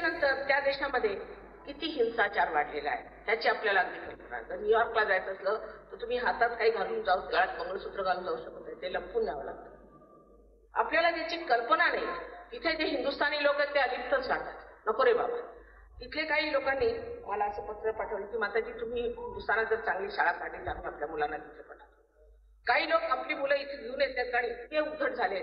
त्याच्यानंतर त्या देशामध्ये किती हिंसाचार वाढलेला आहे त्याची आपल्याला अगदी कल्पना आहे. जर न्यूयॉर्कला जायचं असलं तर तुम्ही हातात काही घालून जाऊ, गळ्यात मंगळसूत्र घालून जाऊ शकत नाही, ते लपवून न्यावं लागतं. आपल्याला त्याची कल्पना नाही. तिथे जे हिंदुस्थानी लोक आहेत ते अलिप्तच राहतात. नको रे बाबा. तिथले काही लोकांनी मला असं पत्र पाठवलं की माताजी तुम्ही हिंदुस्थानात जर चांगली शाळा काढली तर आम्ही आपल्या मुलांना तिथे पाठवतो. काही लोक आपली मुलं इथे घेऊन येतात आणि इतके उद्धट झाले.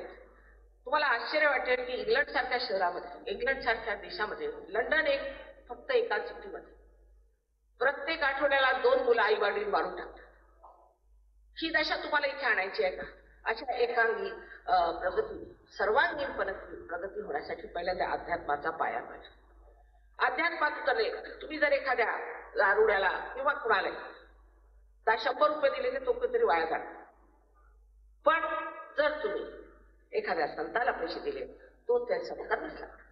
तुम्हाला आश्चर्य वाटेल की इंग्लंड सारख्या शहरामध्ये, इंग्लंड सारख्या देशामध्ये, लंडन एक फक्त एका सिटीमध्ये प्रत्येक आठवड्याला 2 मुलं आई वडील मारून टाकतात. ही दशा तुम्हाला इथे आणायची आहे का? अशा एकांगी प्रगती, सर्वांगीण प्रगती होण्यासाठी पहिल्यांदा अध्यात्माचा पाया पाहिजे. अध्यात्मात उतरले. तुम्ही जर एखाद्या दारुड्याला किंवा कुणाला 100 रुपये दिले तर तो कधीतरी वाया जाणार. पण जर तुम्ही एखाद्या संताला पैसे दिले तो त्या सत्कर्मच लागला,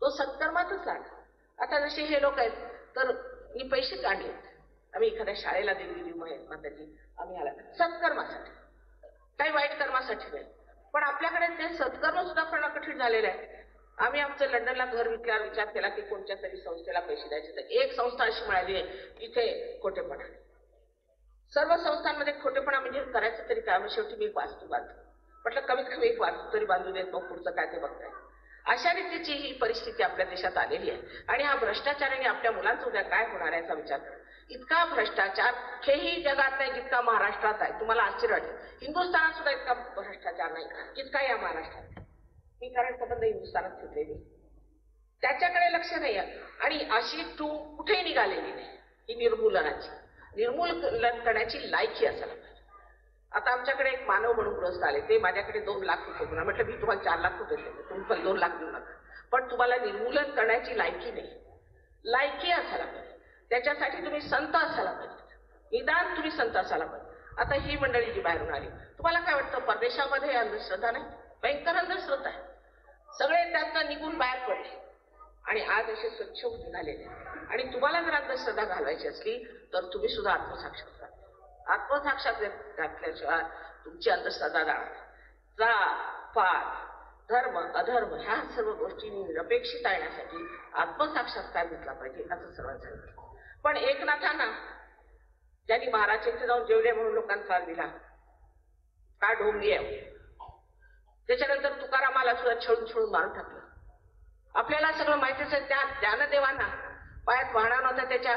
तो सत्कर्मातच लागला. आता जसे हे लोक आहेत तर मी पैसे काढले, आम्ही एखाद्या शाळेला दिलेली माताजी आम्ही आला सत्कर्मासाठी, काही वाईट कर्मासाठी नाही. पण आपल्याकडे ते सत्कर्म सुद्धा करणं कठीण झालेलं आहे. आम्ही आमचं लंडनला घर विकल्यावर विचार केला की कोणत्या तरी संस्थेला पैसे द्यायचे, तर एक संस्था अशी मिळाली जिथे खोटेपणा. सर्व संस्थांमध्ये खोटेपणा म्हणजे करायचं तरी काय. शेवटी मी एक वास्तू बांधतो म्हटलं, कमीत कमी एक वास्तू तरी बांधू देत, मग पुढचं काय ते बघताय. अशा रीतीची ही परिस्थिती आपल्या देशात आलेली आहे. आणि हा भ्रष्टाचाराने आपल्या मुलांचा उद्या काय होणार आहे याचा विचार करा. इतका भ्रष्टाचार कुठेही जगात नाही जितका महाराष्ट्रात आहे. तुम्हाला आश्चर्य वाटेल, हिंदुस्थानात सुद्धा इतका भ्रष्टाचार नाही जितका या महाराष्ट्रात. मी कारण संबंध हिंदुस्थानात फिरलेली, त्याच्याकडे लक्ष नाही आहे. आणि अशी कुठेही निघालेली नाही ही निर्मूलनाची. निर्मूलन करण्याची लायकी असायला पाहिजे. आता आमच्याकडे एक मानव म्हणून ग्रस्त आले, ते माझ्याकडे 2 लाख रुपये गुन्हा. म्हटलं मी तुम्हाला 4 लाख रुपये देते, तुम्ही पण 2 लाख देऊ नका. पण तुम्हाला निर्मूलन करण्याची लायकी नाही. लायकी असायला पाहिजे. त्याच्यासाठी तुम्ही संत असायला पाहिजे, निदान तुम्ही संत असायला पाहिजे. आता ही मंडळी जी बाहेरून आली, तुम्हाला काय वाटतं परदेशामध्ये अंधश्रद्धा नाही? भयंकर अंधश्रद्धा आहे. सगळे त्यातनं निघून बाहेर पडले आणि आज असे स्वच्छ निघालेले. आणि तुम्हाला जर अंधश्रद्धा घालवायची असली तर तुम्ही सुद्धा आत्मसाक्षात करा. आत्मसाक्षात घातल्याशिवाय तुमची अंधश्रद्धा जाणार. जात पात धर्म अधर्म ह्या सर्व गोष्टी निरपेक्षित आणण्यासाठी आत्मसाक्षात्कार घेतला पाहिजे असं सर्वांचं सांगितलं. पण एकनाथांना ज्यांनी महाराज इथे जाऊन जेवले म्हणून लोकांचा त्रास दिला, का ढोंगी आहे. त्याच्यानंतर तुकारामाला सुद्धा छळून छळून मारून टाकलं. आपल्याला सगळं माहितीच आहे. त्या ज्ञानदेवांना पायात वाहणार नव्हता, त्याच्या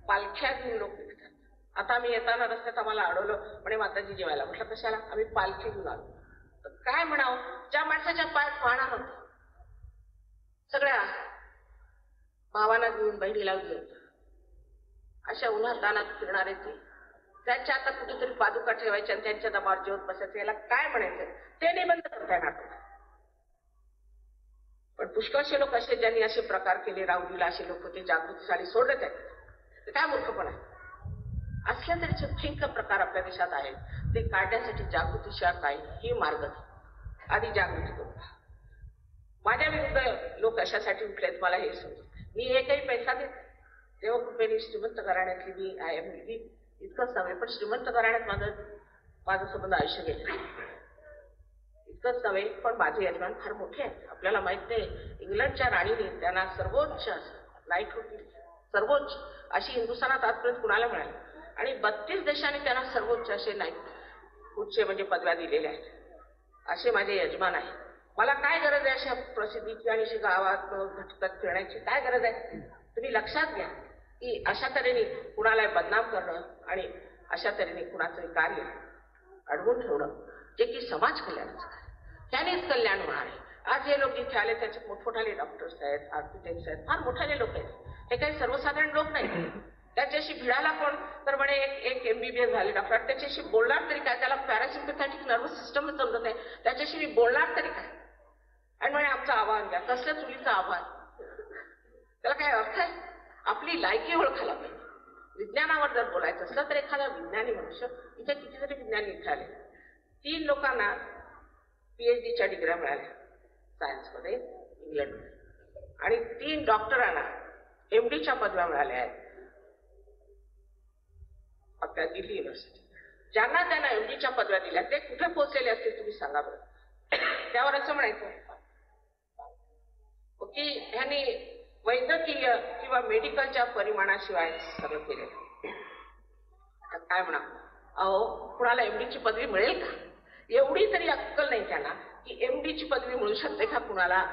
पालख्या घेऊन लोक निघतात. आता आम्ही येताना रस्त्यात आम्हाला अडवलं, म्हणे माताजी जेवायला. म्हटलं कशाला? आम्ही पालखी घेऊन आलो. काय म्हणावं, ज्या माणसाच्या पायात वाहणार नव्हतं, सगळ्या भावांना घेऊन बहिणीला घेऊन अशा उन्हात तानात फिरणारे ते, त्यांच्या आता कुठेतरी पादुका ठेवायच्या आणि त्यांच्या दबावर जेवत बसायचं, याला काय म्हणायचं? ते नाही बंद करता येणार. पण पुष्कळशे लोक असे ज्यांनी असे प्रकार केले, राहुलीला असे लोक ते जागृतीसाठी सोडत आहेत. ते काय मूर्खपणा आहे. असल्या तऱ्हेचे भयंकर प्रकार आपल्या देशात आहेत. ते काढण्यासाठी जागृतीशिवाय काहीही मार्ग नाही. आधी जागृती करू. माझ्या विरुद्ध लोक अशासाठी उठलेत मला हे समजत. मी एकही पैसा देत देवकृपेने श्रीमंत घराण्यातली मी आहे मुलगी, इतकंच नव्हे पण श्रीमंत घराण्यात माझं संबंध आयुष्य गेले. इतकंच नव्हे पण माझे यजमान फार मोठे आहेत. आपल्याला माहित नाही, इंग्लंडच्या राणीने त्यांना सर्वोच्च नाईटहूड दिली, सर्वोच्च अशी हिंदुस्थानात आजपर्यंत कुणाला मिळाली. आणि 32 देशांनी त्यांना सर्वोच्च असे नाईटहूडचे म्हणजे पदव्या दिलेल्या आहेत. असे माझे यजमान आहे. मला काय गरज आहे अशा प्रसिद्धीची आणि अशी गावात भटकत फिरण्याची? काय गरज आहे? तुम्ही लक्षात घ्या की अशा तऱ्हेने कुणाला बदनाम करणं आणि अशा तऱ्हेने कुणाचं कार्य अडवून ठेवणं जे की समाज कल्याणाचं आहे, त्यानेच कल्याण होणार आहे. आज हे लोक जिथे आले त्याचे मोठमोठाले डॉक्टर्स आहेत, आर्किटेक्ट्स आहेत, फार मोठाले लोक आहेत. हे काही सर्वसाधारण लोक नाही. त्याच्याशी भिडाला कोण तर म्हणे एक MBBS झाले डॉक्टर, त्याच्याशी बोलणार तरी काय? त्याला पॅरासिम्पॅथॅटिक नर्वस सिस्टम समजत आहे, त्याच्याशी मी बोलणार तरी काय? आणि म्हणे आमचं आव्हान घ्या. कसल्या चुलीचं आव्हान? त्याला काय अर्थ आहे? आपली लायकी ओळखायला पाहिजे. विज्ञानावर जर बोलायचं असलं तर एखादा विज्ञानी मनुष्य, इथे कितीतरी विज्ञानी इथे आले. 3 लोकांना PhDच्या डिग्र्या मिळाल्या सायन्समध्ये इंग्लंडमध्ये, आणि 3 डॉक्टरांना MDच्या पदव्या मिळाल्या आहेत आपल्या दिल्ली युनिव्हर्सिटी. ज्यांना त्यांना MDच्या पदव्या दिल्या ते कुठे पोहोचलेले असतील तुम्ही सांगा बरं. त्यावर असं म्हणायचं की ह्यांनी वैद्यकीय किंवा मेडिकलच्या परिमाणाशिवाय सगळं केलेलं. काय म्हणा, अहो कुणाला एमडीची पदवी मिळेल का? एवढी तरी अक्कल नाही त्यांना की एमडीची पदवी मिळू शकते का कुणाला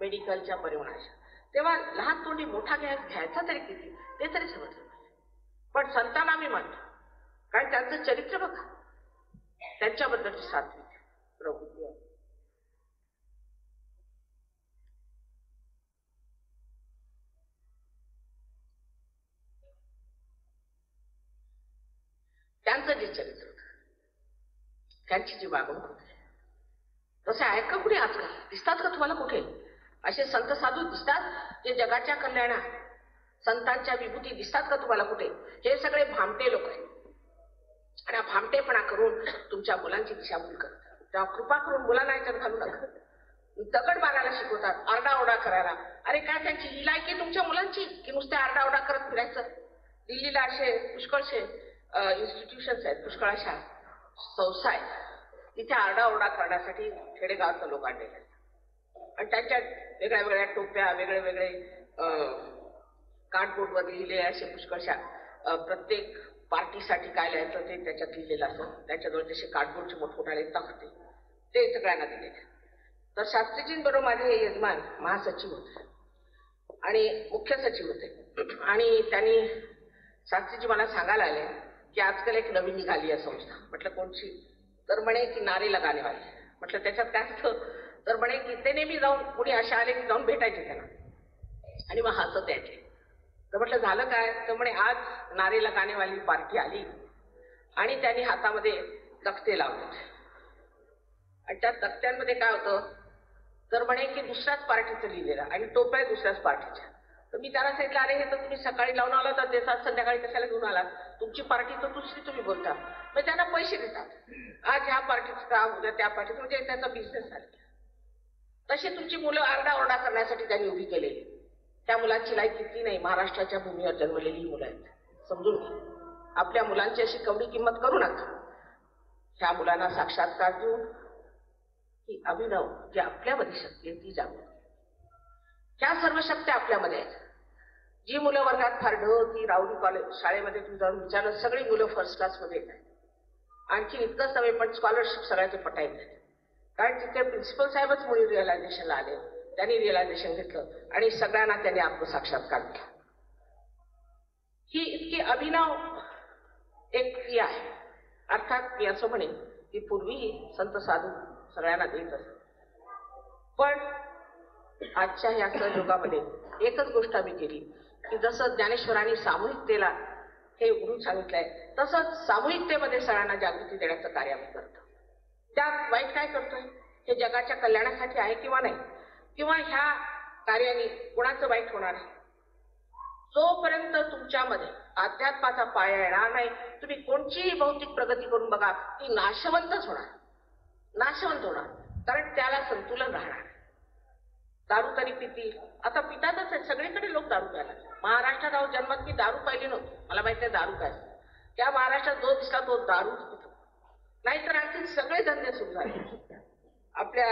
मेडिकलच्या परिमाणाच्या. तेव्हा लहान तोंडी मोठा घ्यायचा तरी किती ते तरी समजलं. पण संतांना मी म्हणतो, कारण त्यांचं चरित्र बघा, त्यांच्याबद्दलची सात्विक प्रवृत्ती आहे. त्यांचं जे चरित्र होतं, त्यांची जी वागणूक होती, तसे आहे का कुठे आजकाल? दिसतात का तुम्हाला कुठे असे संत साधू दिसतात जे जगाच्या कल्याणा संतांच्या विभूती दिसतात का तुम्हाला कुठे? हे सगळे भामटे लोक आहेत आणि भामटेपणा करून तुमच्या मुलांची दिशाभूल करतात. तेव्हा कृपा करून मुलांना याच्यात घालू नका. दगड मारायला शिकवतात, आरडाओरडा करायला. अरे काय त्यांची ही लायकी तुमच्या मुलांची की नुसते आरडाओरडा करत फिरायचं? दिल्लीला असे पुष्कळशे इन्स्टिट्यूशन्स आहेत, पुष्कळ अशा संस्था आहेत, तिथे आरडाओरडा करण्यासाठी खेडेगावातले लोक आणलेले आहेत आणि त्यांच्या वेगळ्या वेगळ्या टोप्या, वेगळे वेगळे कार्डबोर्डवर लिहिले असे पुष्कळशा प्रत्येक पार्टीसाठी काय लिहायचं ते त्याच्यात लिहिलेलं असं. त्यांच्याजवळ जसे कार्डबोर्डचे मोठमोठाले तख्ते ते सगळ्यांना दिलेले. तर शास्त्रीजींबरोबर माझे हे यजमान महासचिव होते आणि मुख्य सचिव होते आणि त्यांनी शास्त्रीजी मला सांगायला आले की आजकाल एक नवीन निघाली आहे संस्था. म्हटलं कोणची? तर म्हणे की नारे लगाने वाली. म्हटलं त्याच्यात काय असतं? तर म्हणे की ते नेहमी जाऊन कुणी अशा आले की जाऊन भेटायचे त्यांना आणि मग हसत यायचे. तर म्हटलं झालं काय? तर म्हणे आज नारे लगाने वाली पार्टी आली आणि त्यांनी हातामध्ये तख्ते लावले आणि त्या तख्त्यांमध्ये काय होतं तर म्हणे की दुसऱ्याच पार्टीचं लिहिलेलं आणि टोप्या दुसऱ्याच पार्टीच्या. तर मी त्याला सांगितलं, अरे हे तर तुम्ही सकाळी लावून आला तर देतात, संध्याकाळी कशाला घेऊन आला? तुमची पार्टी तर दुसरी तुम्ही बोलता. मग त्यांना पैसे देतात, आज ह्या पार्टीचं काम, उद्या त्या पार्टीचं, म्हणजे त्याचा बिझनेस झाला. तशी तुमची मुलं आरडाओरडा करण्यासाठी त्यांनी उभी केलेली. त्या मुलांची लायक किती नाही, महाराष्ट्राच्या भूमीवर जन्मलेली मुलं आहेत, समजून घ्या. आपल्या मुलांची अशी कवडी किंमत करू नका. ह्या मुलांना साक्षात्कार देऊन ही अभिनव जी आपल्यामध्ये शक्ती आहे ती जागृत. ह्या सर्व शक्त्या आपल्यामध्ये आहेत. जी मुलं वर्गात फार ढ ती राऊडी कॉलेज शाळेमध्ये तुम्ही जाऊन विचारलं, सगळी मुलं फर्स्ट क्लासमध्ये येत आहेत. आणखी इतकंच नव्हे पण स्कॉलरशिप सगळ्याचे पटायत आहेत, कारण तिथे प्रिन्सिपल साहेबच मुली रिअलायझेशनला आले. त्यांनी रिअलायझेशन घेतलं आणि सगळ्यांना त्यांनी आत्मसाक्षात्कार दिला. ही इतकी अभिनव एक क्रिया आहे. अर्थात मी असं म्हणेन की पूर्वीही संत साधू सगळ्यांना देत असत, पण आजच्या ह्या सहयोगामध्ये एकच गोष्ट आम्ही केली की जसं ज्ञानेश्वरांनी सामूहिकतेला हे उघडून सांगितलंय तसंच सामूहिकतेमध्ये सगळ्यांना जागृती देण्याचं कार्य आम्ही करतो. त्यात वाईट काय करतोय? हे जगाच्या कल्याणासाठी आहे किंवा नाही, किंवा ह्या कार्याने कोणाचं वाईट होणार आहे? जोपर्यंत तुमच्यामध्ये अध्यात्माचा पाया येणार नाही, तुम्ही कोणतीही भौतिक प्रगती करून बघा ती नाशवंतच होणार, नाशवंत होणार. कारण त्याला संतुलन राहणार. दारू तरी पितील, आता पितातच आहे, सगळीकडे लोक दारू प्यायला. महाराष्ट्रात आहोत जन्मात मी दारू पाहिली नव्हती, मला माहिती आहे दारू काय. त्या महाराष्ट्रात जो दिसला तो दारूच पितो, नाहीतर आणखी सगळे धंदे सुरू झाले. आपल्या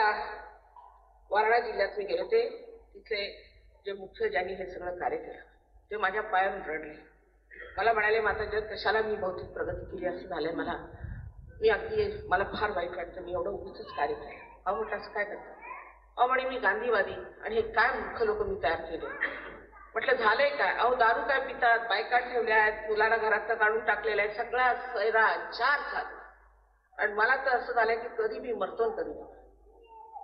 वारणा जिल्ह्यात मी गेले होते, तिथले जे मुख्य ज्यांनी हे सगळं कार्य केलं ते माझ्या पायावर रडले. मला म्हणाले, माता कशाला मी भौतिक प्रगती केली असं झालंय मला, मी अगदी मला फार वाईट वाटतं, मी एवढं उगीच कार्य केलं. अहो म्हटलं असं काय करतं? अहो म्हणे मी गांधीवादी आणि हे काय मूर्ख लोक मी तयार केले. म्हटलं झालंय काय? अहो दारू काय पितात, बायका ठेवल्या आहेत, मुलांना घरात काढून टाकलेला आहे, सगळा सैरा चार झाला आणि मला तर असं झालंय की कधी मी मरतो कधी.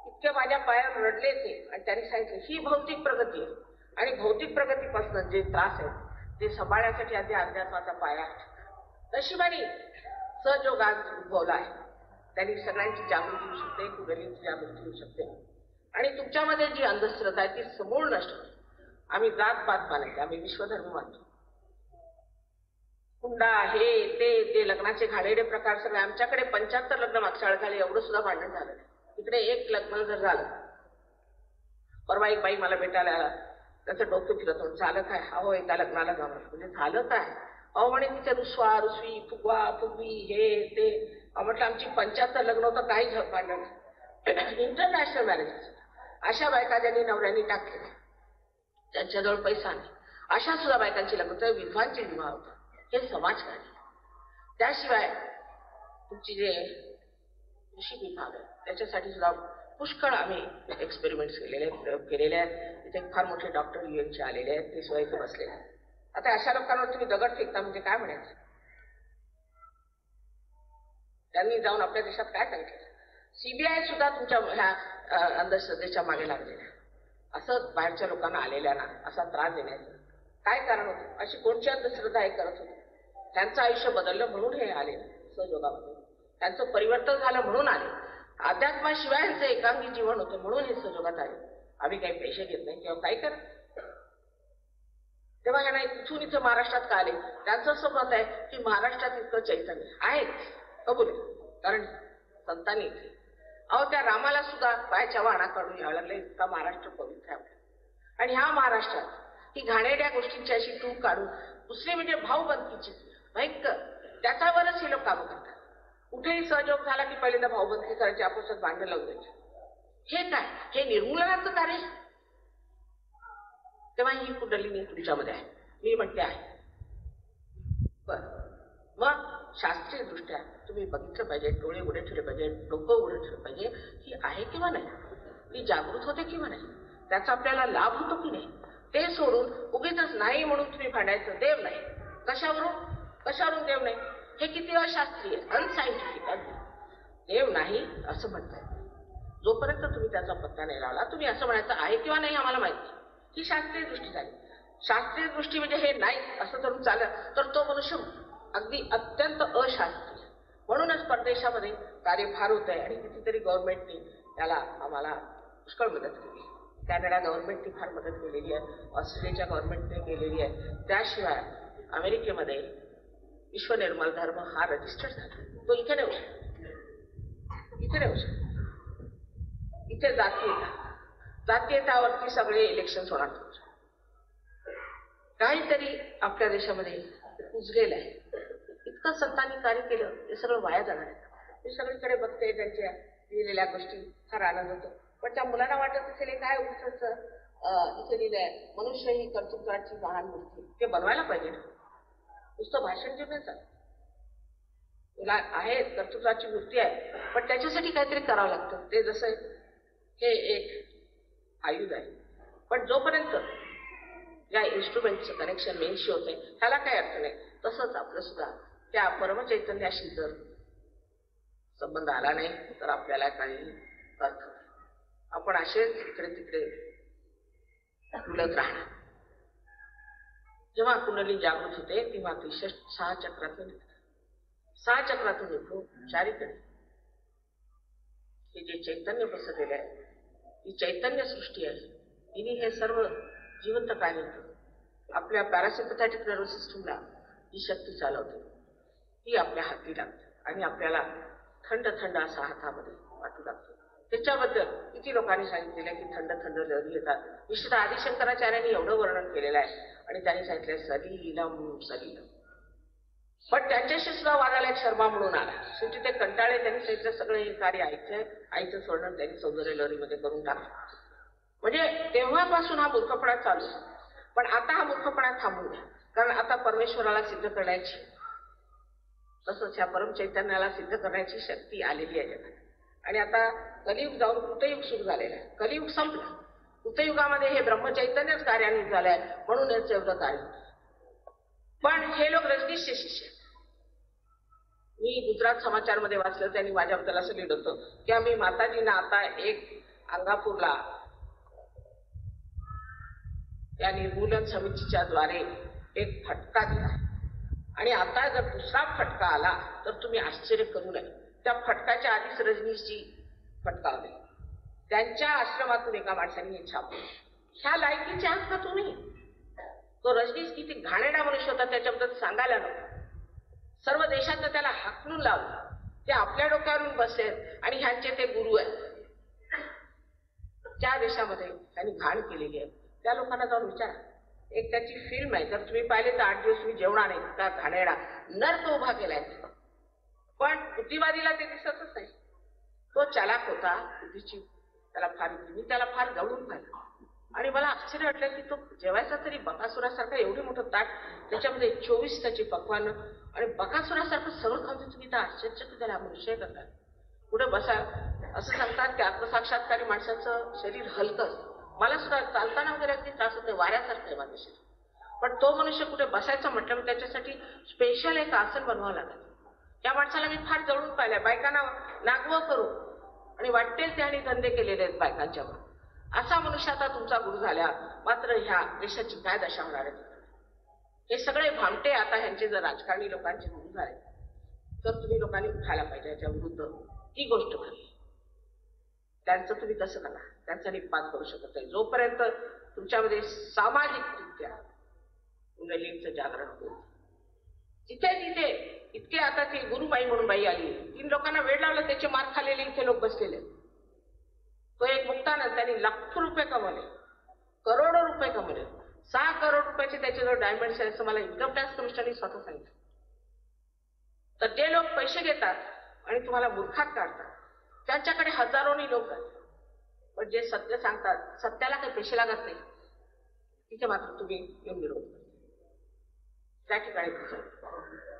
इतके माझ्या पायावर रडले ते आणि त्यांनी सांगितलं ही भौतिक प्रगती आहे आणि भौतिक प्रगतीपासून जे त्रास आहेत ते सांभाळण्यासाठी आधी अध्यात्माचा पाया आहे. नशिबाने सहयोग आज उद्भवला आहे, त्यांनी सगळ्यांची जागृती होऊ शकते, कुंडलींची जागृती होऊ शकते आणि तुमच्यामध्ये जी अंधश्रद्धा आहे ती समूळ नष्ट होते. आम्ही जात पात मानायचे, आम्ही विश्वधर्म मानतो. हुंडा हे ते लग्नाचे घाणेरडे प्रकार सगळे आमच्याकडे 75 लग्न मागच्या वेळेस झाले, एवढं सुद्धा भांडण झालं. इकडे एक लग्न जर झालं, परवा एक बाई मला भेटायला आला, त्याचं डोकं फिरत होतं, झालं काय? अहो एका लग्नाला जाणार. म्हणजे झालं काय? अहो म्हणे तिथे रुसवा रुसवी फुगवा फुगवी हे ते. म्हटलं आमची 75 लग्न होतं, काही भांडण. इंटरनॅशनल मॅरेजेस अशा बायका ज्यांनी नवऱ्यांनी टाकले, त्यांच्याजवळ पैसा नाही, अशा सुद्धा बायकांची लग्न होतं, विधवांची विवाह होतात. हे समाजकार्य. त्याशिवाय तुमची जे कृषी विभाग आहे त्याच्यासाठी सुद्धा पुष्कळ आम्ही एक्सपेरिमेंट्स केलेले आहेत, प्रयोग केलेले आहेत. इथे फार मोठे डॉक्टर युएनचे आलेले आहेत, ते सुद्धा इथे बसलेले आहेत. आता अशा लोकांवर तुम्ही दगड फेकता म्हणजे काय म्हणायचं? त्यांनी जाऊन आपल्या देशात काय सांगितलं? सीबीआय सुद्धा तुमच्या ह्या अंधश्रद्धेच्या मागे लागलेल्या आहे. असं बाहेरच्या लोकांना आलेल्या ना असा त्रास देण्याचं काय कारण होतं? अशी कोणती अंधश्रद्धा हे करत होते? त्यांचं आयुष्य बदललं म्हणून हे आले सहयोगामध्ये, त्यांचं परिवर्तन झालं म्हणून आले. अध्यात्माशिवाय यांचं एकांगी जीवन होतं म्हणून हे सहयोगात आले. आम्ही काही पैसे घेत नाही किंवा काही करत. तेव्हा यांना इथून इथं महाराष्ट्रात का आले? त्यांचं असं मत आहे की महाराष्ट्रात इतकं चैतन्य आहेच, कबूल आहे, कारण संतांनी इथे अहो त्या रामाला सुद्धा पायाच्या वाणा काढून यावं लागलं, इतका महाराष्ट्र पवित्र आहे. आणि ह्या महाराष्ट्रात ही घाणेरड्या गोष्टींची अशी टूक काढून दुसरी म्हणजे भाऊबंदकीची भयंकर, त्याच्यावरच हे लोक कामं करतात. कुठेही सहयोग झाला की पहिल्यांदा भाऊबंदकी करायची, आपोआप भांडण लावून द्यायची. हे काय? हे निर्मूलनाचं कार्य. तेव्हा ही कुंडलिनी तुमच्यामध्ये आहे, मी म्हणते आहे. बर मग शास्त्रीय दृष्ट्या तुम्ही बघितलं पाहिजे, डोळे उघडे ठेवले पाहिजे, डोकं उघडे ठेवलं पाहिजे, ही आहे किंवा नाही, ती जागृत होते किंवा नाही, त्याचा आपल्याला लाभ होतो की नाही. ते सोडून उगीच नाही म्हणून तुम्ही भांडायचं. देव नाही कशावरून देव नाही? हे किती अशास्त्रीय, अनसायंटिफिक. देव नाही असं म्हणताय, जोपर्यंत तुम्ही त्याचा पत्ता नाही लावला, तुम्ही असं म्हणायचं आहे किंवा नाही आम्हाला माहिती, ही शास्त्रीय दृष्टी झाली. शास्त्रीय दृष्टी म्हणजे हे नाही असं धरून चाललं तर तो मनुष्य अगदी अत्यंत अशास्त्रीय. म्हणूनच परदेशामध्ये कार्य फार होत आहे आणि कितीतरी गव्हर्नमेंटनी त्याला आम्हाला पुष्कळ मदत केली. कॅनडा गव्हर्नमेंटने फार मदत केलेली आहे, ऑस्ट्रेलियाच्या गव्हर्नमेंटने केलेली आहे. त्याशिवाय अमेरिकेमध्ये विश्व निर्मल धर्म हा रजिस्टर झाला, तो इथे नाही होऊ शकतो. इथे जातीयतावरती सगळे इलेक्शन होणार. काहीतरी आपल्या देशामध्ये उजलेलं आहे. इतकं संतांनी कार्य केलं, ते सगळं वाया जाणार आहे. मी सगळीकडे बघते त्यांच्या लिहिलेल्या गोष्टी, फार आनंद होतो. पण त्या मुलांना वाटत असेल काय उगाच इथे लिहिलंय, मनुष्य ही कर्तृत्वाची महान मूर्ती, ते बनवायला पाहिजे. नुसतं भाषण घेऊन चालतं. तुला आहे कर्तृत्वाची मूर्ती आहे, पण त्याच्यासाठी काहीतरी करावं लागतं. ते जसं हे एक आयुध आहे, पण जोपर्यंत या इन्स्ट्रुमेंटचं कनेक्शन मेनशी होते त्याला काही अर्थ नाही. तसंच आपलं सुद्धा त्या परमचैतन्याशी जर संबंध आला नाही तर आपल्याला काही अर्थ नाही. आपण असेच इकडे तिकडे उलट राहणार. जेव्हा कुंडली जागृत होते तेव्हा ती 6 चक्रातून निघते. 6 चक्रातून निघून चारीकडे हे जे चैतन्य पसरलेलं आहे, ही चैतन्य सृष्टी आहे. तिने हे सर्व जिवंत कार्य आपल्या पॅरासिम्पॅथॅटिक नर्वस सिस्टमला ही शक्ती चालवते, ती आपल्या हाती लागते आणि आपल्याला थंड थंड असा हातामध्ये वाटू लागतो. त्याच्याबद्दल किती लोकांनी सांगितलेलं आहे की थंड थंड लहरी येतात. विशेषतः आदिशंकराचार्यांनी एवढं वर्णन केलेलं आहे आणि त्यांनी सांगितलंय सलीलम सलीलम. पण त्यांच्याशी सुद्धा वादाला एक शर्मा म्हणून आला. शेवटी ते कंटाळे, त्यांनी सांगितलं सगळं हे कार्य आईचं वर्णन त्यांनी सौंदर्य लहरीमध्ये करून टाकलं. म्हणजे तेव्हापासून हा मूर्खपणा चालू. पण आता हा मूर्खपणा थांबू द्या, कारण आता परमेश्वराला सिद्ध करण्याची, तसंच ह्या परम चैतन्याला सिद्ध करण्याची शक्ती आलेली आहे जगात. आणि आता कलियुग जाऊन कृतयुग सुरू झालेलं आहे. कलियुग संपलं. कृतयुगामध्ये हे ब्रह्मचैतन्यच कार्यान्वित झालंय, म्हणून याचं एवढं कार्य. पण हे लोक रजनीशचे शिष्य. मी गुजरात समाचारमध्ये वाचलं, त्यांनी माझ्याबद्दल असं लिहिलं होतं की आम्ही माताजींना आता एक अंगापूरला या निर्मूलन समितीच्या द्वारे एक फटका दिला आणि आता जर दुसरा फटका आला तर तुम्ही आश्चर्य करू नये. त्या फटकाच्या आधीच रजनीशजी फटकावले. त्यांच्या आश्रमातून एका माणसाने हे छापलं. ह्या लायकीचे आहात का तुम्ही? तो रजनीश किती घाणेरडा मनुष्य होता त्याच्याबद्दल सांगायला नको. सर्व देशातनं त्याला हाकलून लावलं. ते आपल्या डोक्यावरून बसलेत आणि ह्यांचे ते गुरु आहेत. ज्या देशामध्ये त्यांनी घाण केलेली आहे त्या लोकांना जाऊन विचारा. एक त्याची फिल्म आहे, जर तुम्ही पाहिले तर 8 दिवस तुम्ही जेवणार नाही, त्या घाणेरडा नर्क उभा केलाय. पण बुद्धिवादीला ते दिसतच नाही. तो चालाक होता, बुद्धीची त्याला फार, मी त्याला फार जवळून पाहिलं. आणि मला आश्चर्य वाटलं की तो जेवायचा तरी बकासुरासारखा एवढी मोठं ताट, त्याच्यामध्ये 24 त्याची पकवान, आणि बकासुरासारखं सगळं खाऊन तुम्ही तर आश्चर्य की त्याला मनुष्य करतात. पुढे बसा असं सांगतात की आत्मसाक्षात्कारी माणसाचं शरीर हलकं असतं. मला सुद्धा चालताना वगैरे अगदी त्रास होतो, वाऱ्यासारखं आहे माझं शरीर. पण तो मनुष्य कुठे बसायचं म्हटलं की त्याच्यासाठी स्पेशल एक आसन बनवावं लागेल. त्या माणसाला मी फार जवळून पाहिलंय, बायकांना नागवं करू आणि वाटेल ते आणि धंदे केलेले आहेत बायकांच्यावर. असा मनुष्य आता तुमचा गुरु झाल्या मात्र ह्या देशाची काय दशा होणार आहे? हे सगळे भामटे आता ह्यांचे जर राजकारणी लोकांचे गुरु झाले तर तुम्ही लोकांनी उठायला पाहिजे याच्या विरुद्ध. ही गोष्ट खरी. त्यांचं तुम्ही कसं करा, त्यांचा निपात करू शकत नाही जोपर्यंत तुमच्यामध्ये सामाजिकरित्या मुलींचं जागरण होईल. जिथे तिथे इतके आता ती गुरुबाई म्हणून बाई आली, 3 लोकांना वेळ लावला, त्याचे मार खाल्लेले इथे लोक बसलेले. तो एक मुक्तानंद, त्यांनी लाखो रुपये कमवले, करोडो रुपये कमवले. 6 करोड रुपयाचे त्याच्याजवळ डायमंड्स आहे असं मला इन्कम टॅक्स कमिशनरने स्वतः सांगितलं. तर जे लोक पैसे घेतात आणि तुम्हाला मूर्खात काढतात त्यांच्याकडे हजारोनी लोक जातात. पण जे सत्य सांगतात, सत्याला काही पैसे लागत नाही, तिथे मात्र तुम्ही येऊन विरोध करता. त्या ठिकाणी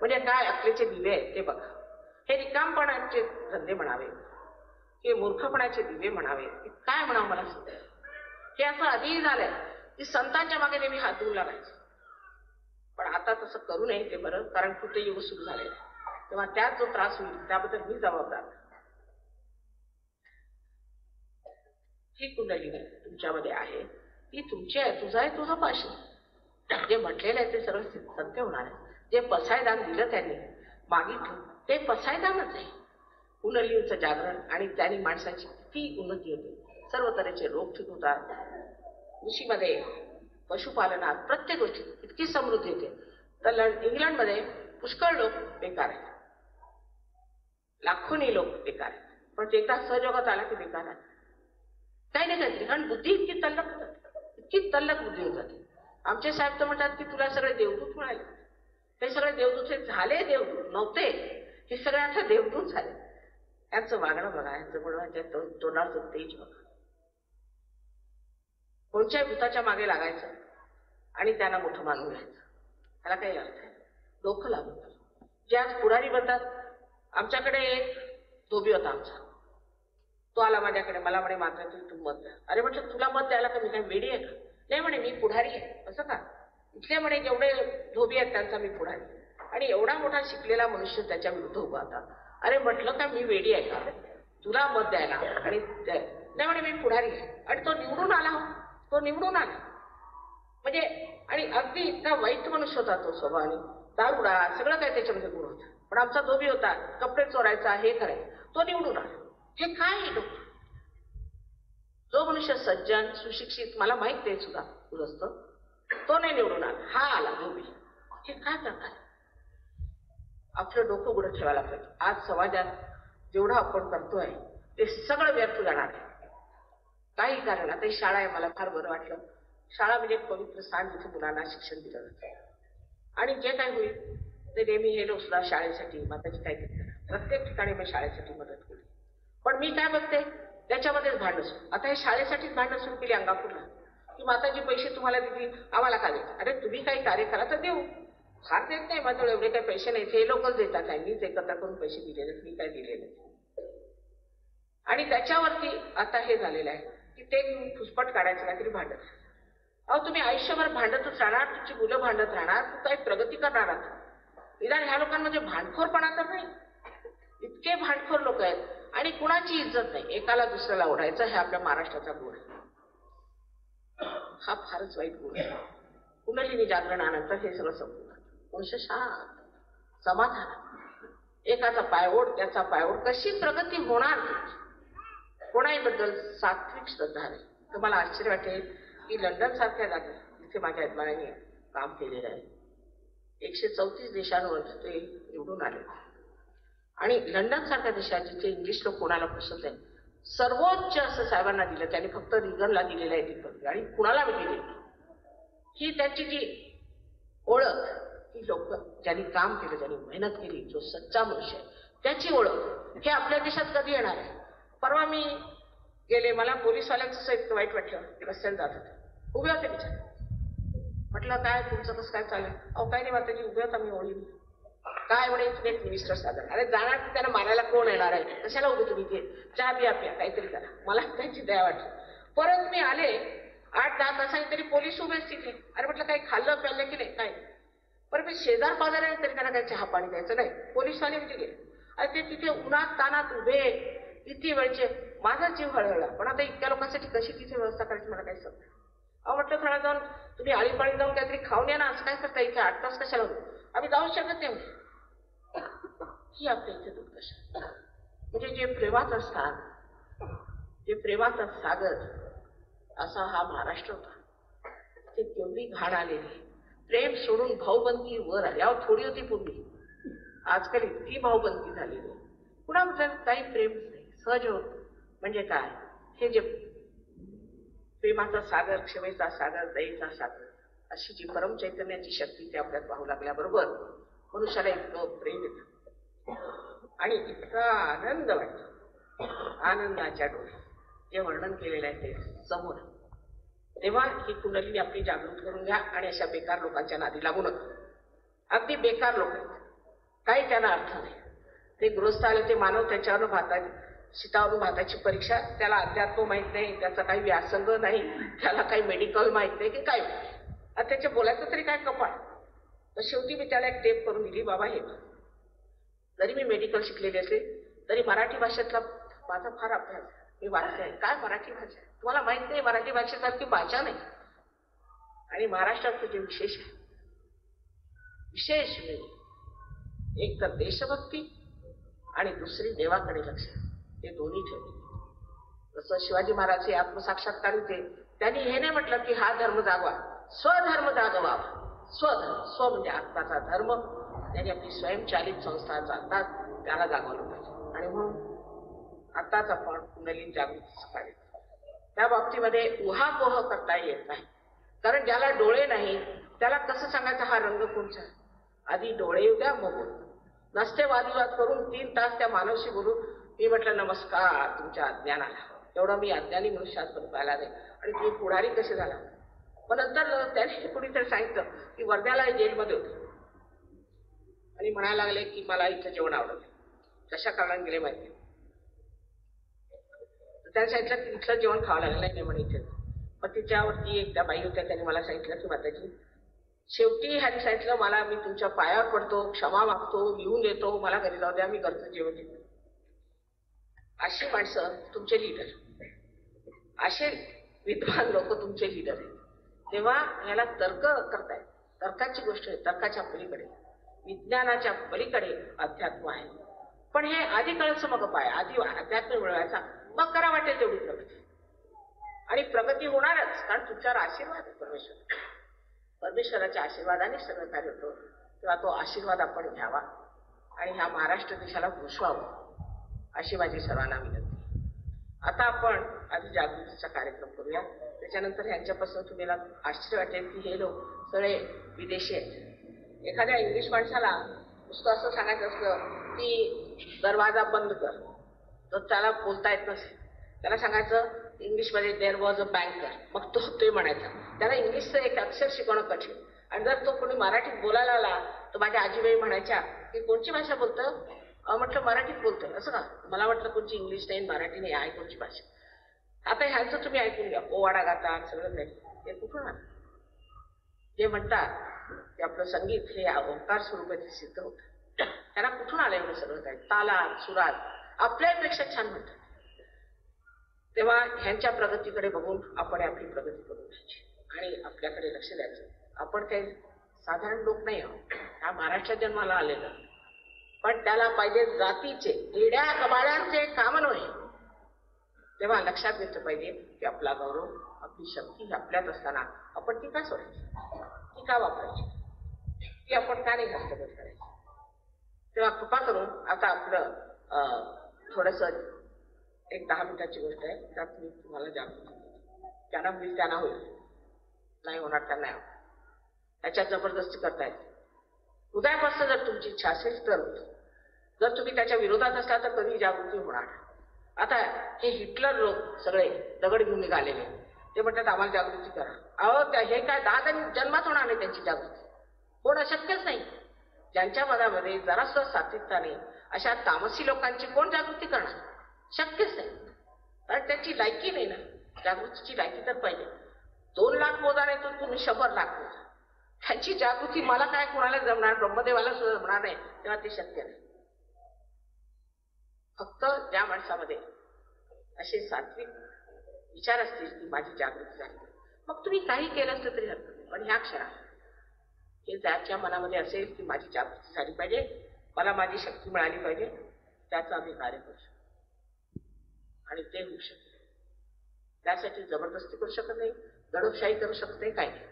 म्हणजे काय अकलेचे दिवे आहेत ते बघा. हे रिकामपणाचे धंदे म्हणावे, हे मूर्खपणाचे दिवे म्हणावे, काय म्हणावं मला सुद्धा. हे असं आधीही झालंय की संतांच्या मागे नेहमी हात धुवून लागायचे. पण आता तसं करू नये ते बरं, कारण कुठे युग सुरू झालेला आहे. तेव्हा त्यात जो त्रास होईल त्याबद्दल मी जबाबदार. ही कुंडली तुमच्यामध्ये आहे, ती तुमची आहे, तुझा आहे, तुझं पाशी. जे म्हटलेलं आहे ते सगळं सत्य होणार आहे. जे पसायदान दिलं त्यांनी मागितलं ते पसायदानच आहे. कुंडलीचं जागरण आणि त्यांनी माणसाची किती उन्नती होते, सर्व तऱ्हेचे रोग ठीक होतात. कृषीमध्ये, पशुपालनात, प्रत्येक गोष्टीत इतकी समृद्धी येते. तर इंग्लंडमध्ये पुष्कळ लोक बेकार आहेत, लाखोनी लोक बेकार आहेत. पण ते एकदा सहयोगात आला की बेकार आहे काही नाही काहीतरी, कारण बुद्धी इतकी तल्लक होतात, इतकी तल्लक बुद्धी होत जाते. आमचे साहेब तर म्हणतात की तुला सगळे देवदूत मिळाले. हे सगळे देवदूत हे झाले, देवदूत नव्हते, हे सगळे आता देवदूत झाले. यांचं वागणं बघा, यांचं म्हणून तोंडाचं तेज बघा. कोणत्याही भूताच्या मागे लागायचं आणि त्यांना मोठं मानून घ्यायचं, त्याला काही अर्थ आहे? डोकं लागून. जे आज पुढारी बनतात, आमच्याकडे एक धोबी होता आमचा, तो आला माझ्याकडे, मला म्हणे मात्र तू मत द्या. अरे म्हटलं तुला मत द्यायला का मी काय वेडी आहे का? नाही म्हणे मी पुढारी आहे. असं का? इथले म्हणे जेवढे धोबी आहेत त्यांचा मी पुढारी, आणि एवढा मोठा शिकलेला मनुष्य त्याच्या विरुद्ध उभा होता. अरे म्हटलं का मी वेडी आहे का तुला मत द्यायला? आणि नाही म्हणे मी पुढारी आहे. आणि तो निवडून आला, तो निवडून आला म्हणजे, आणि अगदी इतका वाईट मनुष्य होता तो स्वभावाने, दारुडा सगळं काय त्याच्यामध्ये गुण होता. पण आमचा धोबी होता, कपडे चोरायचा, हे करायचा, तो निवडून आला. हे काय आहे डोकं? जो मनुष्य सज्जन सुशिक्षित, मला माहित ते सुद्धा दुरस्त, तो नाही निवडून आला, हा आला धोबी. हे काय प्रकार? आपलं डोकं उघडं ठेवायला पाहिजे. आज समाजात जेवढं आपण करतोय ते सगळं व्यर्थ जाणार आहे. काही कारण, आता ही शाळा आहे, मला फार बरं वाटलं. शाळा म्हणजे एक पवित्र स्थान जिथे मुलांना शिक्षण दिलं जातं. आणि जे काय होईल ते नेहमी हे लोक सुद्धा शाळेसाठी, माताची काय प्रत्येक ठिकाणी मी शाळेसाठी मदत केली. पण मी काय बघते त्याच्यामध्येच भांडण सुरू. आता हे शाळेसाठीच भांडण सुरू केली अंगापूरला, की माताजी पैसे तुम्हाला दिली, आम्हाला का देत? अरे तुम्ही काही कार्य करा तर देऊ, फार देत नाही माझ्याजवळ एवढे काही पैसे नाही, हे लोकच देतात. काय मीच एकत्र करून पैसे दिलेले, मी काय दिलेले. आणि त्याच्यावरती आता हे झालेलं आहे की ते फुसपट काढायचं काहीतरी भांडत. अहो तुम्ही आयुष्यभर भांडतच राहणार, तुमची मुलं भांडत राहणार, तू काही प्रगती करणार आहात? निदान ह्या लोकांमध्ये भांडखोरपणा तर नाही. इतके भांडखोर लोक आहेत आणि कुणाची इज्जत नाही, एकाला दुसऱ्याला ओढायचं, हे आपल्या महाराष्ट्राचा गुण आहे. हा फारच वाईट गुण आहे. कुंडलिनी जागरणानंतर हे सगळं संपून मनुष्य शांत, समाधान, एकाचा पायओढ त्याचा पायओढ, कशी प्रगती होणार? कोणाही बद्दल सात्विक श्रद्धा आहे. तुम्हाला आश्चर्य वाटेल की लंडन सारख्या जागी जिथे माझ्या यजमानाने काम केलेलं आहे, 134 देशांवर ते निवडून आले. आणि लंडन सारख्या देशात जिथे इंग्लिश लोक कोणाला पुसत आहे, सर्वोच्च असं साहेबांना दिलं. त्यांनी फक्त रिगनला दिलेलं आहे ती पदवी, आणि कुणाला दिली? ही त्याची जी ओळख, ही लोक ज्यांनी काम केलं, ज्यांनी मेहनत केली, जो सच्चा मनुष्य आहे त्याची ओळख, हे आपल्या देशात कधी येणार आहे? परवा मी गेले, मला पोलीसवाल्यांचं इतकं वाईट वाटलं. रस्त्याने जात होते, उभे होते बिचारे. म्हटलं काय तुमचं कसं काय चालेल? अहो काय नाही माताजी, उभे होता मी ओळी. काय म्हणे तुम्ही मिनिस्टर सादर. अरे जाणार की त्यांना मारायला कोण येणार आहे? कशाला उभे तुम्ही ते? चहा पिया पिया काहीतरी करा. मला त्यांची दया वाटली. परत मी आले 8-10 तासांनी तरी पोलीस उभेच तिथे. अरे म्हटलं काही खाल्लं प्यायलं की नाही? काय? पण मी शेजार पाजाऱ्याने तरी त्यांना काही चहा पाणी द्यायचं नाही. पोलिसवाले म्हणजे गेले. अरे ते तिथे उन्हात तानात उभे किती वेळचे. माझा जीव हळहळला. पण आता इतक्या लोकांसाठी कशी तिथे व्यवस्था करायची मला काही समजलं. अहो म्हटलं थोडा जाऊन तुम्ही आळीपाळी जाऊन काहीतरी खाऊन या ना. असं काय करता इथे 8 तास कशाला होतो? आम्ही जाऊ शकत नाही. ही आपल्या इथे दुर्दशा. म्हणजे जे प्रेमाचं स्थान, जे प्रेमाचा सागर असा हा महाराष्ट्र होता. ते केवढी घाण आलेली. प्रेम सोडून भाऊबंदी वर आली. अहो थोडी होती पूर्वी. आजकाल इतकी भाऊबंदी झालेली. कुणाबद्दल काही प्रेम नाही. सहज होत म्हणजे काय? हे जे प्रेमाचा सागर, क्षमेचा सागर, दयेचा सागर, अशी जी परम चैतन्याची शक्ती ते आपल्यात पाहू लागल्याबरोबर मनुष्याला इतकं प्रेम येतं आणि इतका आनंद वाटतो. आनंदाच्या डोळे जे वर्णन केलेलं आहे ते समोर. तेव्हा ही कुंडली आपली जागृत करून घ्या आणि अशा बेकार लोकांच्या नादी लागू नका. अगदी बेकार लोक, काही त्यांना अर्थ नाही. ते गृहस्थ आले, ते मानव त्याच्यावर भातात शितावरून भाताची परीक्षा. त्याला अध्यात्म माहित नाही, त्याचा काही व्यासंग नाही, त्याला काही मेडिकल माहित नाही की काय. आता त्याच्या बोलायचं तरी काय कपाळ. तर शेवटी मी त्याला एक टेप करून दिली. बाबा हे जरी मी मेडिकल शिकलेली असले तरी मराठी भाषेतला माझा फार अभ्यास. मी वाचते. काय मराठी भाषा? तुम्हाला माहित नाही मराठी भाषेसारखी भाषा नाही. आणि महाराष्ट्राचं जे विशेष आहे, विशेष म्हणजे एक तर देशभक्ती आणि दुसरी देवाकडे लक्ष, हे दोन्ही ठेवले. जसं शिवाजी महाराज हे आत्मसाक्षात्कार होते, त्यांनी हे नाही म्हटलं की हा धर्म जागवा, स्वधर्म जागवा. स्वधर्म, स्व म्हणजे आत्माचा धर्म. त्यांनी आपली स्वयंचालित संस्था चालतात त्याला जागवलं पाहिजे. आणि म्हणून आताच आपण कुंडली जागृतीचं कार्य, त्या बाबतीमध्ये उहापोह करता येत नाही. कारण ज्याला डोळे नाही त्याला कसं सांगायचं हा रंग कोणचा? आधी डोळे येऊ द्या मग बोल. नसते वादविवाद करून 3 तास त्या मानवशी बोलून मी म्हटलं नमस्कार तुमच्या अज्ञानाला. एवढं मी अज्ञानी मनुष्यात पण पाहिला नाही. आणि तुम्ही पुढारी कसे झाला? पण नंतर त्याने कुणीतरी सांगितलं की वर्ध्याला जेलमध्ये होते आणि म्हणायला लागले की मला इथं जेवण आवडत. कशा कारणाने गेले माहिती? त्याने सांगितलं की इथलं जेवण खावं लागलं नाही म्हणे इथे. मग तिच्यावरती एक त्या बाई होत्या, त्यांनी मला सांगितलं की माताजी शेवटी ह्याने सांगितलं मला मी तुमच्या पायावर पडतो, क्षमा मागतो, लिहून देतो, मला घरी जाऊ द्या, मी घरचं जेवण देतो. अशी माणसं तुमचे लीडर, असे विद्वान लोक तुमचे लीडर आहेत. तेव्हा याला तर्क करतायत. तर्काची गोष्ट आहे. तर्काच्या पलीकडे, विज्ञानाच्या पलीकडे अध्यात्म आहे. पण हे आधी कळायचं मग पाय. आधी अध्यात्म मिळवायचा, मग करा वाटेल तेवढी प्रगती. आणि प्रगती होणारच, कारण तुमच्यावर आशीर्वाद आहे परमेश्वर. परमेश्वराच्या आशीर्वादाने सगळं कार्य होतं. तेव्हा तो आशीर्वाद आपण घ्यावा आणि ह्या महाराष्ट्र देशाला घुसवावं अशी माझी सर्वांना विनंती. आता आपण आधी जागृतीचा कार्यक्रम करूया. त्याच्यानंतर ह्यांच्यापासून तुम्हाला आश्चर्य वाटेल की हे लोक सगळे विदेशी आहेत. एखाद्या इंग्लिश माणसाला नुसतं असं सांगायचं असलं की दरवाजा बंद कर, तर त्याला बोलता येत नसेल. त्याला सांगायचं इंग्लिशमध्ये देअर वॉज अ बँकर, मग तो ते म्हणायचा. त्याला इंग्लिशचं एक अक्षर शिकवणं कठीण. आणि जर तो कोणी मराठीत बोलायला आला तर माझ्या आजीबाई म्हणायच्या की कोणची भाषा बोलतं? म्हटलं मराठीत बोलतोय. असं का? मला वाटलं कोणची इंग्लिश नाही मराठी नाही, आहे कोणची भाषा. आता ह्यांचं तुम्ही ऐकून घ्या. पोवाडा गातात सगळं नाही, हे कुठून आलं? जे म्हणतात की आपलं संगीत हे ओंकार स्वरूपाचे सिद्ध होतं, त्यांना कुठून आलं एवढं सगळं काय? तालात सुरात आपल्यापेक्षा छान म्हणतात. तेव्हा ह्यांच्या प्रगतीकडे बघून आपण आपली प्रगती करून घ्यायची आणि आपल्याकडे लक्ष द्यायचं. आपण काही साधारण लोक नाही आहोत. हा महाराष्ट्रात जन्माला आलेलं, पण त्याला पाहिजे जातीचे लेड्या कबाळ्यांचे काम नव्हे. तेव्हा लक्षात घेतलं पाहिजे की आपला गौरव, आपली शक्ती आपल्यात असताना आपण ती का सोडायची, ती का वापरायची, ती आपण का नाही हस्तगत करायची. तेव्हा कृपा करून आता आपलं थोडंसं एक 10 मिनिटाची गोष्ट आहे, त्यात मी तुम्हाला जागृती. त्यांना होईल त्यांना होईल, नाही होणार त्यांना नाही. त्याच्यात जबरदस्ती करतायत. हृदयापासून जर तुमची इच्छा असेल तर, जर तुम्ही त्याच्या विरोधात असला तर कधी जागृती होणार. आता हे हिटलर लोक सगळे दगड घेऊन निघालेले, ते म्हणतात आम्हाला जागृती करा. अहो हे काय 10 जन्मात होणार नाही त्यांची जागृती, होणं शक्यच नाही. ज्यांच्या मनामध्ये जरासं सात्विकता नाही अशा तामसी लोकांची कोण जागृती करणार? शक्यच नाही. कारण त्याची लायकी नाही ना. जागृतीची लायकी तर पाहिजे. 2 लाख मोजा नाही तर तुम्ही 100 लाख मोजा. त्यांची जागृती मला काय कोणाला जमणार, ब्रह्मदेवाला सुद्धा जमणार नाही, तेव्हा ते शक्य नाही. फक्त ज्या माणसामध्ये असे सात्विक विचार असतील की माझी जागृती झाली, मग तुम्ही काही केलं असलं तरी हरकत नाही. पण ह्या क्षणात हे त्याच्या मनामध्ये असेल की माझी जागृती झाली पाहिजे, मला माझी शक्ती मिळाली पाहिजे, त्याचं आम्ही कार्य करू शकतो आणि ते होऊ शकते. त्यासाठी जबरदस्ती करू शकत नाही, दडपशाही करू शकत नाही, काही नाही.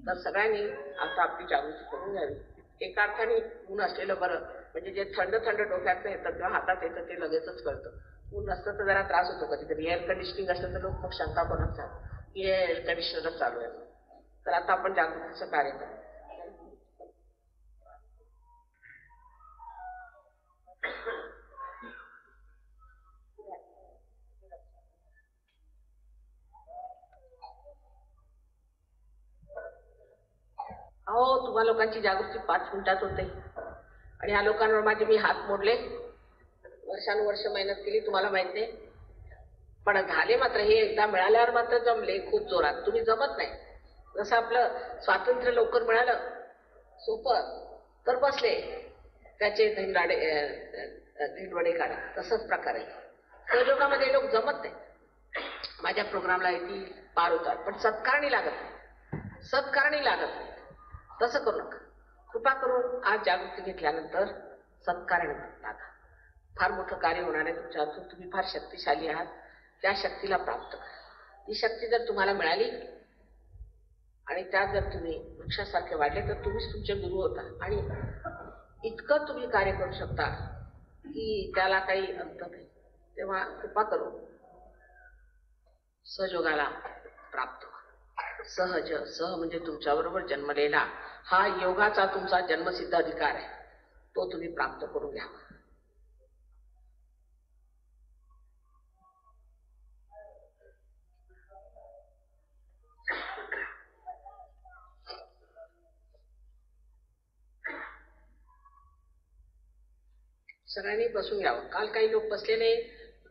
तर सगळ्यांनी आता आपली जागृती करून घ्यावी. एका अर्थाने ऊन असलेलं बरं, म्हणजे जे थंड थंड डोक्यात येतं किंवा हातात येतं ते लगेचच कळतं. ऊन नसतं तर जरा त्रास होतो कधी कधी. एअर कंडिशनिंग असलं तर लोक मग शंका पण असतात की हे एअर कंडिशनरच चालू आहे. तर आता आपण जागृतीचं कार्य करू. अहो तुम्हा लोकांची जागृती 5 मिनिटात होते आणि ह्या लोकांवर माझे मी हात मोडले, वर्षानुवर्ष मेहनत केली, तुम्हाला माहित नाही. पण झाले मात्र हे एकदा मिळाल्यावर मात्र जमले खूप जोरात. तुम्ही जमत नाही. जसं आपलं स्वातंत्र्य लवकर मिळालं सोपं तर बसले त्याचे धिंडवडे काढा, तसंच प्रकारे सहयोगामध्ये लोक जमत नाही. माझ्या प्रोग्रामला येतील, पार होतात, पण सत्कारणी लागत नाही, सत्कारणी लागत नाही. तसं करू नका. कृपा करून आज जागृती घेतल्यानंतर सत्कारणी लागा. फार मोठं कार्य होणार आहे तुमच्या हातून. तुम्ही फार शक्तिशाली आहात, त्या शक्तीला प्राप्त करा. ती शक्ती जर तुम्हाला मिळाली आणि त्यात जर तुम्ही वृक्षासारखे वाढले तर तुम्हीच तुमचे गुरु होता आणि इतकं तुम्ही कार्य करू शकता की त्याला काही अंत नाही. तेव्हा कृपा करून सहयोगाला प्राप्त व्हा. सहज, सह म्हणजे तुमच्याबरोबर जन्मलेला हा योगाचा तुमचा जन्मसिद्ध अधिकार आहे, तो तुम्ही प्राप्त करून घ्या. सगळ्यांनी बसून घ्यावं. काल काही लोक बसले नाही,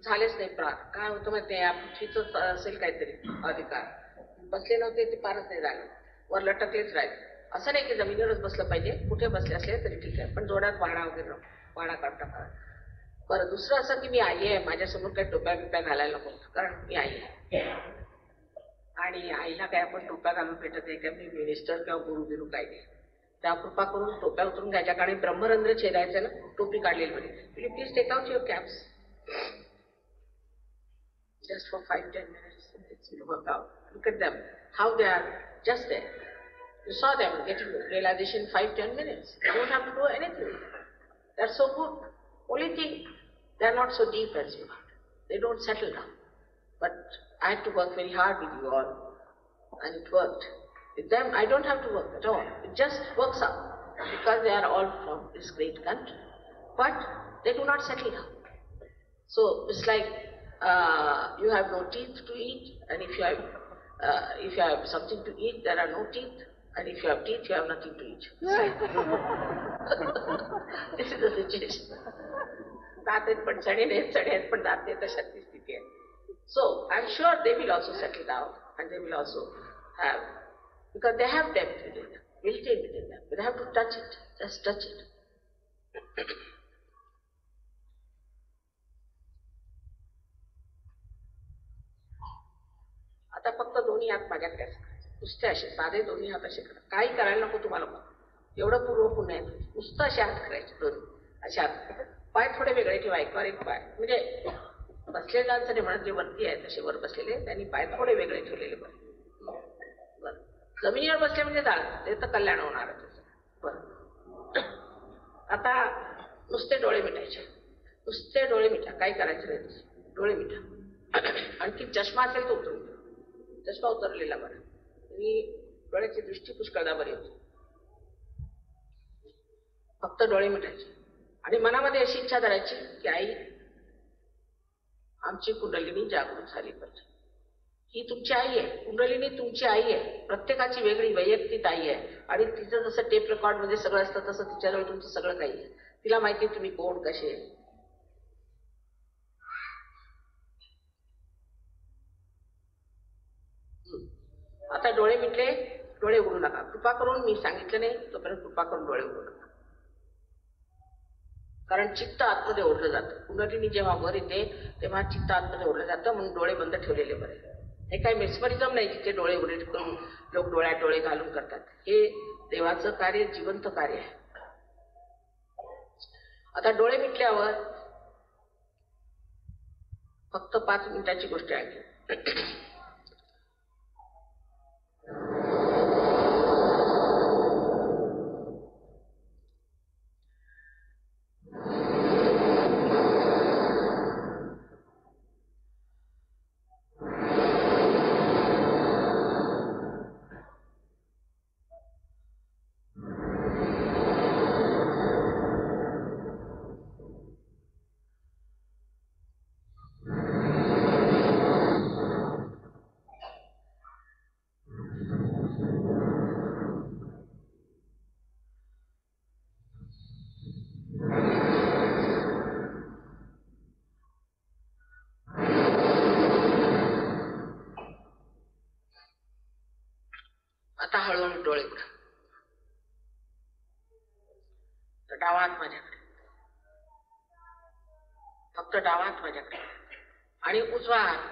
झालेच नाही पार. काय होतं माहिती आहे, पृथ्वीच असेल काहीतरी अधिकार, बसले नव्हते ते पारच नाही झाले, वर लटकलेच राहिले. असं नाही की जमिनीवरच बसलं पाहिजे, कुठे बसले असले तरी ठीक आहे, पण जोड्यात वाडा वगैरे वाडा काढता करा. बरं, दुसरं असं की मी आई आहे, माझ्यासमोर काही टोप्या बिप्या घालायला नको, कारण मी आई आहे आणि आईला काय आपण टोप्या घालून भेटत आहे का? मी मिनिस्टर किंवा गुरु बिरू काही नाही. त्या कृपा करून टोप्या उतरून घ्यायच्या, कारण ब्रह्मरंध्र छेदायचं ना, टोपी काढलेली बरी. Please take out your caps just for 5-10 minutes. It's work out. Look at them, how they are just there. You saw them getting realization 5-10 minutes. You don't have to do anything. That's so good. Only thing, they are not so deep as you are. They don't settle down. But I had to work very hard with you all, and it worked. With them, I don't have to work at all. It just works out because they are all from this great country. But they do not settle down. So it's like you have no teeth to eat, and if you have something to eat, there are no teeth, and if you have teeth, you have nothing to eat. This is the situation. दात आहेत पण चणे नाहीत, चणे आहेत पण दात नाहीत, अशातली स्थिती आहे. So I'm sure they will also settle down, and they will also have, because they have depth within them, built in within them. They have to touch it, just touch it. आता फक्त दोन्ही हात माझ्याकडे नुसते असे साधे दोन्ही हात असे करा. काही करायला नको तुम्हाला, एवढं पूर्व पुण्य आहे. नुसतं असे हात करायचे दोन्ही, असे हात. पाय थोडे वेगळे ठेवा, एकवर एक पाय, म्हणजे बसलेल्यांचं नाही म्हणत, जे वरती आहेत तसे वर बसलेले त्यांनी पाय थोडे वेगळे ठेवलेले बरं. जमिनीवर बसले म्हणजे जाळ, ते तर कल्याण होणार. बरं, आता नुसते डोळे मिटायचे, नुसते डोळे मिटा, काही करायचं नाही, डोळे मिटा. आणखी चष्मा असेल तो उतरून, चष्मा उतरलेला बरं, आणि डोळ्याची दृष्टी पुष्कळदा बरी होती. फक्त डोळे मिटायचे आणि मनामध्ये अशी इच्छा करायची की आई आमची कुंडलिनी जागृत झाली पाहिजे. ही तुमची आई आहे. कुंडलिनी तुमची आई आहे. प्रत्येकाची वेगळी वैयक्तिक आई आहे. आणि तिचं जसं टेप रेकॉर्ड मध्ये सगळं असतं तसं तिच्याजवळ तुमचं सगळं काही आहे. तिला माहिती आहे तुम्ही कोण, कसे आहे. आता डोळे मिटले, डोळे उघडू नका. कृपा करून मी सांगितलं नाही तोपर्यंत कृपा करून डोळे उघडू नका. कारण चित्त आतमध्ये ओढलं जातं. कुंडलिनी जेव्हा वर येते तेव्हा चित्त आतमध्ये ओढलं जातं, म्हणून डोळे बंद ठेवलेले बरे. हे काही मेस्मरिझम नाही जिथे डोळे उघडे करून लोक डोळ्यात डोळे घालून करतात. हे देवाचं कार्य, जिवंत कार्य आहे. आता डोळे मिटल्यावर फक्त 5 मिनिटाची गोष्ट आहे. आता हळूहळू डोळे उघडा. तर डावा हात माझ्याकडे, फक्त डावा हात माझ्याकडे आणि उजवा हात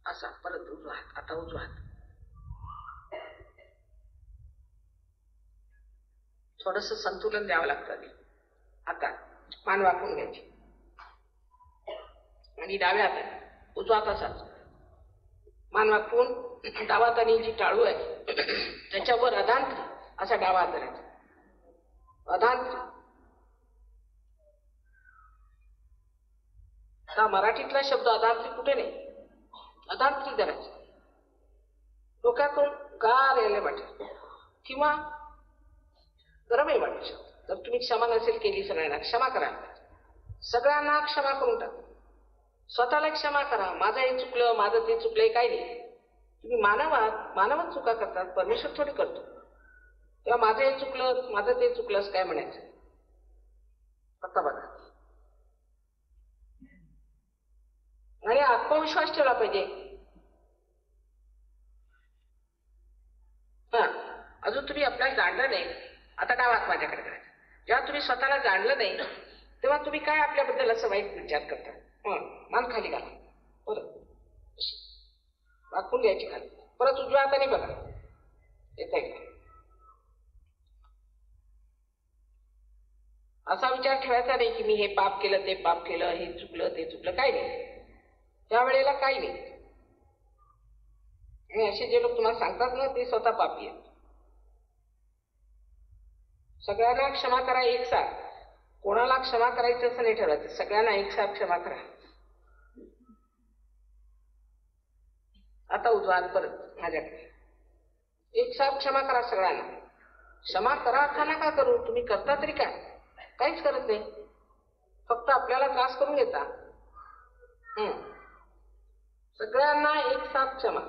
असा. परत उजवा हात. आता उजवा हात. थोडस संतुलन द्यावं लागतं. आता मान वाकून घ्यायची आणि डाव्या हाताने उजवा हात असाच मान वाकून डावा हाताने जी टाळू आहे त्याच्यावर अधांत्री असा डावा हात धरायचा. अधांत्री. हा मराठीतला शब्द अधांत्री कुठे नाही. अधांत्री धरायचं. डोक्यातून गार यायला वाटेल किंवा गरमही वाटू शकतो. जर तुम्ही क्षमा नसेल केली सगळ्यांना क्षमा करा. सगळ्यांना क्षमा करून टाका. स्वतःला क्षमा करा. माझं हे चुकलं, माझं ते चुकलंय, काही नाही. तुम्ही मानव आहात. मानवच चुका करतात. परमेश्वर थोडी करतो. तेव्हा माझं हे चुकलं, माझं ते चुकलं असं काय म्हणायचं. फक्त बघा. आणि आत्मविश्वास ठेवला पाहिजे. हा, अजून तुम्ही आपल्याला जाणलं नाही. आता डावा हात माझ्याकडे करायचा. जेव्हा तुम्ही स्वतःला जाणलं नाही तेव्हा तुम्ही काय आपल्याबद्दल असं वाईट विचार करता. मान खाली घाला. परत वाकून घ्यायची खाली. परत उजव्या हाताने बघा. येत आहे का. असा विचार ठेवायचा नाही की मी हे पाप केलं, ते पाप केलं, हे चुकलं, ते चुकलं, काही नाही. त्यावेळेला काही नाही. आणि असे जे लोक तुम्हाला सांगतात ना ते स्वतः पापी आहेत. सगळ्यांना क्षमा करा एकसाथ. कोणाला क्षमा करायचं असं नाही ठरवायचं. सगळ्यांना एकसाथ क्षमा करा. आता उजवा हात परत माझ्याकडे. एकसाथ क्षमा करा सगळ्यांना. क्षमा करा असा नका करू. तुम्ही करता तरी काय. काहीच करत नाही. फक्त आपल्याला त्रास करून घेता. सगळ्यांना एकसाथ क्षमा.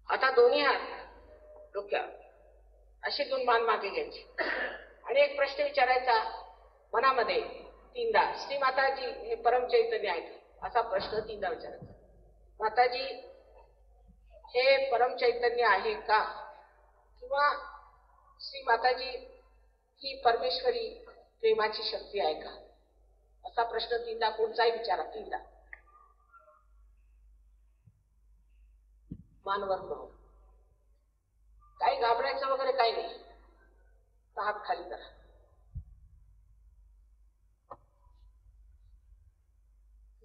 आता दोन्ही हात डोक्यावर असे दोन मान मागे घ्यायचे आणि एक प्रश्न विचारायचा मनामध्ये 3दा. श्री माताजी हे परम चैतन्य आहेत असा प्रश्न 3दा विचारायचा. माताजी हे परम चैतन्य आहे का, किंवा श्री माताजी ही परमेश्वरी प्रेमाची शक्ती आहे का, असा प्रश्न 3दा कोणताही विचारा. 3दा मानवर करू. काही घाबरायचं वगैरे काही नाही. हात खाली करा.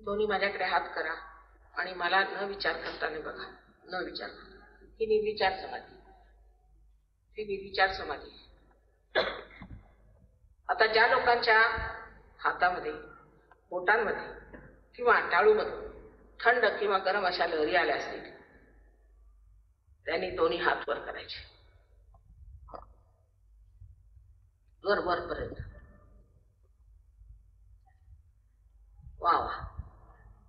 दोन्ही माझ्याकडे हात करा आणि मला न विचार करताना बघा. न विचार. ही निर्विचार समाधी. ही निर्विचार समाधी. आता ज्या लोकांच्या हातामध्ये, बोटांमध्ये किंवा टाळूमध्ये थंड किंवा गरम अशा लहरी आल्या असतील, त्यांनी दोन्ही हात वर करायचे, वर पर्यंत. वा वा,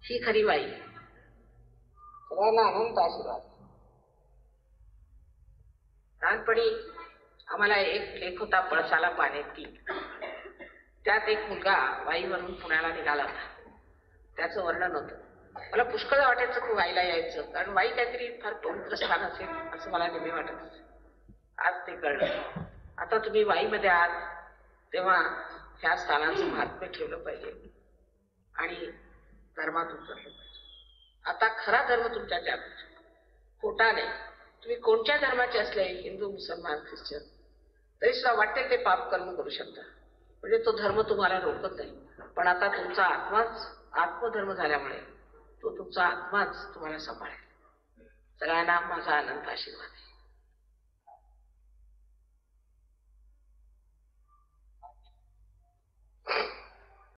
ही खरी बाई. सगळ्यांना अनंत आशीर्वाद. लहानपणी आम्हाला एक लेख होता, पळसाला पाण्यात. त्यात एक मुलगा वाईवरून पुण्याला निघाला होता. त्याचं वर्णन होतं. मला पुष्कळ वाटायचं की वाईला यायचं, कारण वाई काहीतरी फार पवित्र स्थान असेल असं मला नेहमी वाटत. आज ते कळलं. आता तुम्ही वाईमध्ये आहात तेव्हा ह्या स्थानाचं महात्म्य ठेवलं पाहिजे आणि धर्मात उतरलं पाहिजे. आता खरा धर्म तुमच्या जागृत, खोटा नाही. तुम्ही कोणत्या धर्माचे असले, हिंदू, मुसलमान, ख्रिश्चन, तरी सुद्धा वाटते ते पाप कर्म करू शकता, म्हणजे तो धर्म तुम्हाला रोखत नाही. पण आता तुमचा आत्माच आत्मधर्म झाल्यामुळे तो तुमचा आत्माच तुम्हाला सांभाळेल. सगळ्यांना माझा अनंत आशीर्वाद आहे.